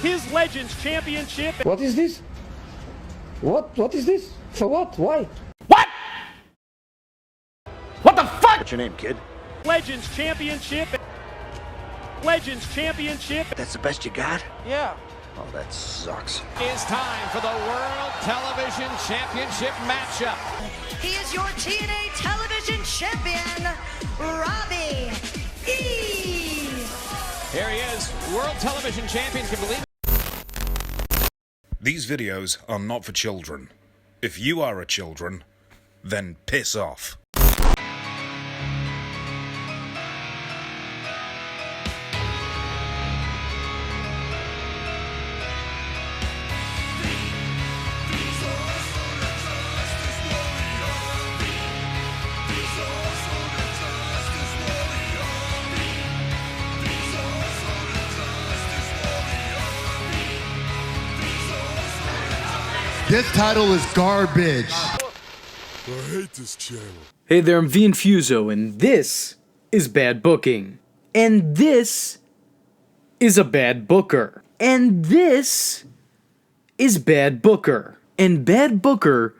his Legends Championship. What is this? What is this? For what? Why? What? What the fuck? What's your name, kid? Legends Championship. Legends Championship. That's the best you got? Yeah. Oh, that sucks. It's time for the World Television Championship matchup. He is your TNA Television Champion, Robbie E. Here he is, World Television Champion. Can believe it. These videos are not for children. If you are a children, then piss off. This title is garbage. I hate this channel. Hey there, I'm Infuso, and this is Bad Booking. And this is a bad booker. And this is Bad Booker. And Bad Booker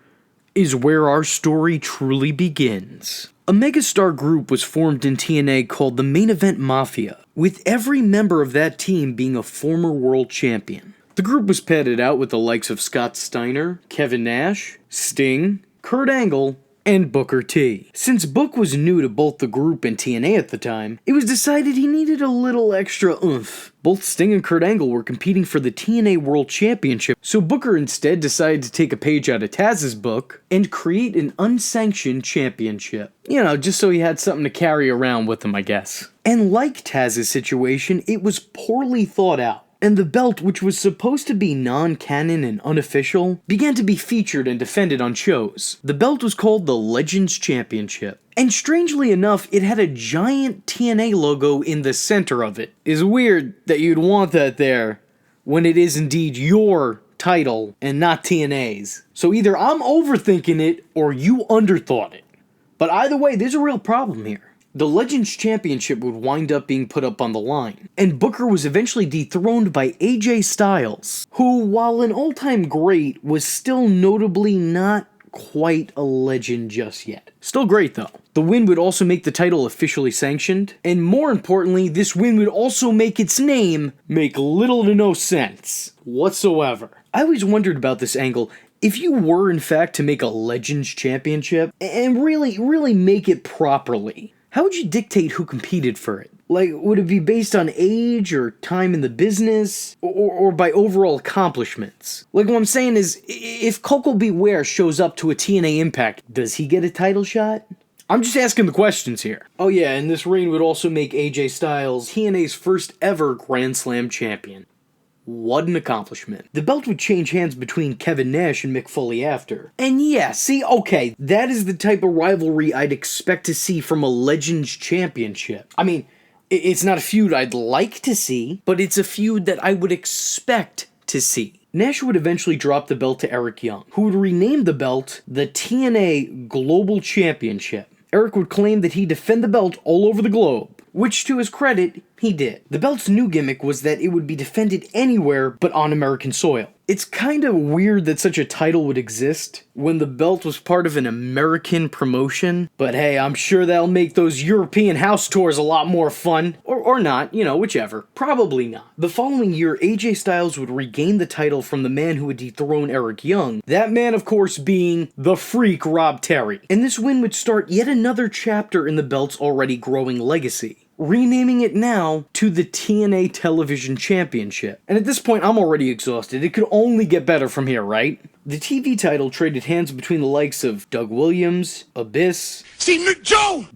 is where our story truly begins. A megastar group was formed in TNA called the Main Event Mafia, with every member of that team being a former world champion. The group was padded out with the likes of Scott Steiner, Kevin Nash, Sting, Kurt Angle, and Booker T. Since Book was new to both the group and TNA at the time, it was decided he needed a little extra oomph. Both Sting and Kurt Angle were competing for the TNA World Championship, so Booker instead decided to take a page out of Taz's book and create an unsanctioned championship. You know, just so he had something to carry around with him, I guess. And like Taz's situation, it was poorly thought out. And the belt, which was supposed to be non-canon and unofficial, began to be featured and defended on shows. The belt was called the Legends Championship. And strangely enough, it had a giant TNA logo in the center of it. It's weird that you'd want that there when it is indeed your title and not TNA's. So either I'm overthinking it or you underthought it. But either way, there's a real problem here. The Legends Championship would wind up being put up on the line, and Booker was eventually dethroned by AJ Styles, who, while an all-time great, was still notably not quite a legend just yet. Still great though. The win would also make the title officially sanctioned, and more importantly, this win would also make its name make little to no sense whatsoever. I always wondered about this angle. If you were in fact to make a Legends Championship, and really make it properly, how would you dictate who competed for it? Like, would it be based on age or time in the business? Or by overall accomplishments? Like, what I'm saying is, if Coco Beware shows up to a TNA Impact, does he get a title shot? I'm just asking the questions here. Oh yeah, and this reign would also make AJ Styles TNA's first ever Grand Slam champion. What an accomplishment. The belt would change hands between Kevin Nash and Mick Foley after. And yeah, see, okay, that is the type of rivalry I'd expect to see from a Legends Championship. I mean, it's not a feud I'd like to see, but it's a feud that I would expect to see. Nash would eventually drop the belt to Eric Young, who would rename the belt the TNA Global Championship. Eric would claim that he'd defend the belt all over the globe, which to his credit, he did. The belt's new gimmick was that it would be defended anywhere but on American soil. It's kind of weird that such a title would exist when the belt was part of an American promotion, but hey, I'm sure that'll make those European house tours a lot more fun. Or not, you know, whichever. Probably not. The following year, AJ Styles would regain the title from the man who would dethrone Eric Young, that man of course being the Freak Rob Terry. And this win would start yet another chapter in the belt's already growing legacy, renaming it now to the TNA Television Championship. And at this point, I'm already exhausted. It could only get better from here, right? The TV title traded hands between the likes of Doug Williams, Abyss,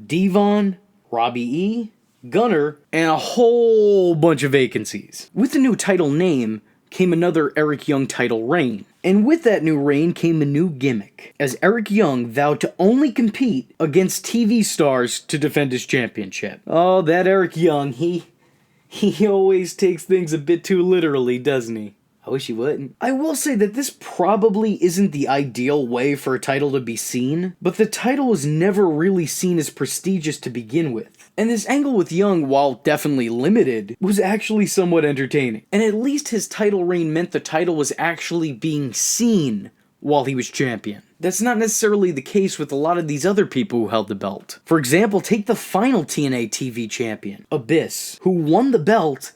Devon, Robbie E., Gunner, and a whole bunch of vacancies. With the new title name came another Eric Young title reign. And with that new reign came a new gimmick, as Eric Young vowed to only compete against TV stars to defend his championship. Oh, that Eric Young, he always takes things a bit too literally, doesn't he? I wish he wouldn't. I will say that this probably isn't the ideal way for a title to be seen, but the title was never really seen as prestigious to begin with. And this angle with Young, while definitely limited, was actually somewhat entertaining. And at least his title reign meant the title was actually being seen while he was champion. That's not necessarily the case with a lot of these other people who held the belt. For example, take the final TNA TV champion, Abyss, who won the belt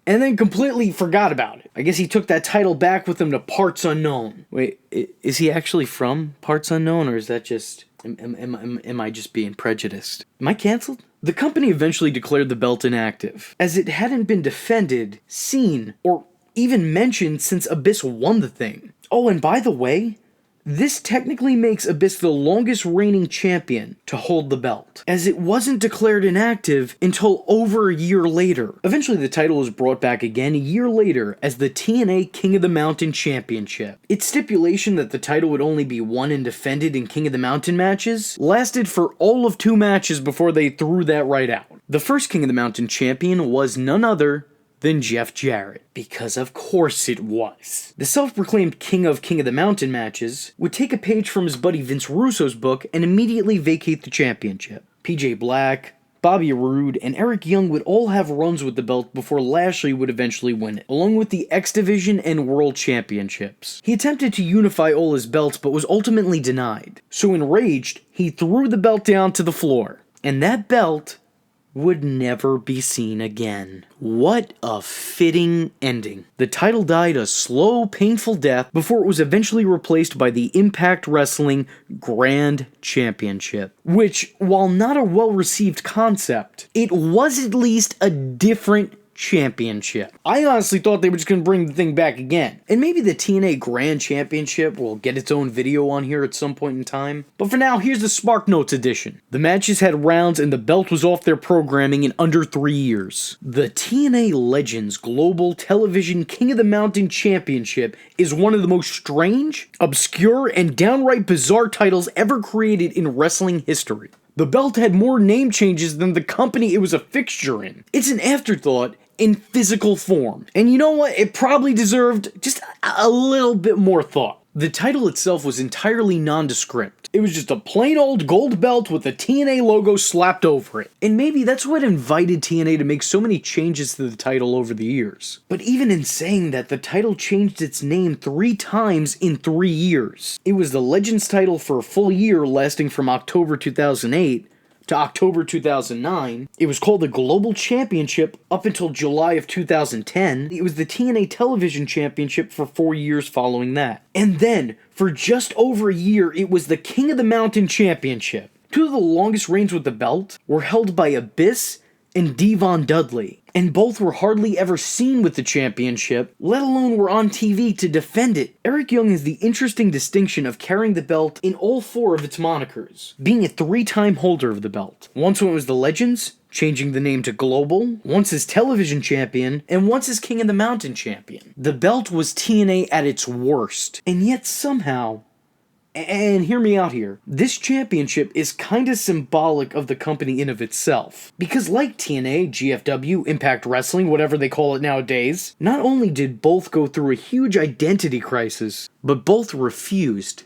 and then completely forgot about it. I guess he took that title back with him to Parts Unknown. Wait, is he actually from Parts Unknown, or is that just... Am I just being prejudiced? Am I cancelled? The company eventually declared the belt inactive, as it hadn't been defended, seen, or even mentioned since Abyss won the thing. Oh, and by the way, this technically makes Abyss the longest reigning champion to hold the belt, as it wasn't declared inactive until over a year later. Eventually the title was brought back again a year later as the TNA King of the Mountain Championship. Its stipulation that the title would only be won and defended in King of the Mountain matches lasted for all of 2 matches before they threw that right out. The first King of the Mountain champion was none other than Jeff Jarrett, because of course it was. The self-proclaimed King of the Mountain matches would take a page from his buddy Vince Russo's book and immediately vacate the championship. PJ Black, Bobby Roode, and Eric Young would all have runs with the belt before Lashley would eventually win it, along with the X Division and World Championships. He attempted to unify all his belts but was ultimately denied. So enraged, he threw the belt down to the floor, and that belt would never be seen again. What a fitting ending. The title died a slow, painful death before it was eventually replaced by the Impact Wrestling Grand Championship, which, while not a well-received concept, it was at least a different championship. I honestly thought they were just going to bring the thing back again. And maybe the TNA Grand Championship will get its own video on here at some point in time. But for now, here's the Spark Notes edition. The matches had rounds and the belt was off their programming in under 3 years. The TNA Legends Global Television King of the Mountain Championship is one of the most strange, obscure, and downright bizarre titles ever created in wrestling history. The belt had more name changes than the company it was a fixture in. It's an afterthought in physical form. And you know what? It probably deserved just a little bit more thought. The title itself was entirely nondescript. It was just a plain old gold belt with the TNA logo slapped over it. And maybe that's what invited TNA to make so many changes to the title over the years. But even in saying that, the title changed its name 3 times in 3 years. It was the Legends title for a full year, lasting from October 2008 to October 2009. It was called the Global Championship up until July of 2010. It was the TNA Television Championship for 4 years following that. And then, for just over a year, it was the King of the Mountain Championship. 2 of the longest reigns with the belt were held by Abyss and Devon Dudley, and both were hardly ever seen with the championship, let alone were on TV to defend it. Eric Young has the interesting distinction of carrying the belt in all 4 of its monikers, being a 3-time holder of the belt. Once when it was the Legends, changing the name to Global, once as Television Champion, and once as King of the Mountain Champion. The belt was TNA at its worst, and yet somehow, and hear me out here, this championship is kinda symbolic of the company in of itself. Because like TNA, GFW, Impact Wrestling, whatever they call it nowadays, not only did both go through a huge identity crisis, but both refused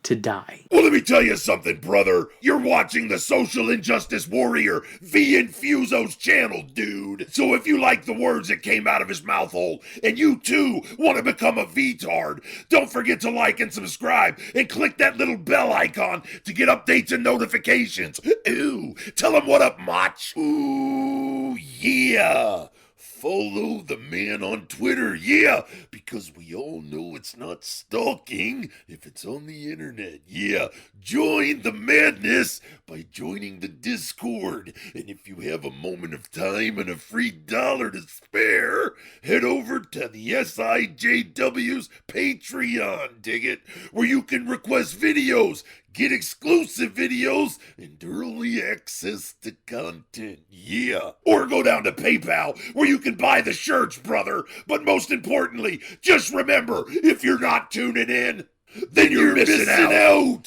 to die. Well, let me tell you something, brother. You're watching the Social Injustice Warrior V Infuso's channel, dude. So if you like the words that came out of his mouth hole, and you too want to become a V-tard, don't forget to like and subscribe, and click that little bell icon to get updates and notifications. Ooh, tell him what up, Mach. Ooh, yeah. Follow the man on Twitter, yeah, because we all know it's not stalking if it's on the internet, yeah. Join the madness by joining the Discord, and if you have a moment of time and a free $1 to spare, head over to the SIJW's Patreon, dig it, where you can request videos, get exclusive videos, and early access to content, yeah. Or go down to PayPal, where you can buy the shirts, brother. But most importantly, just remember, if you're not tuning in, then you're missing out.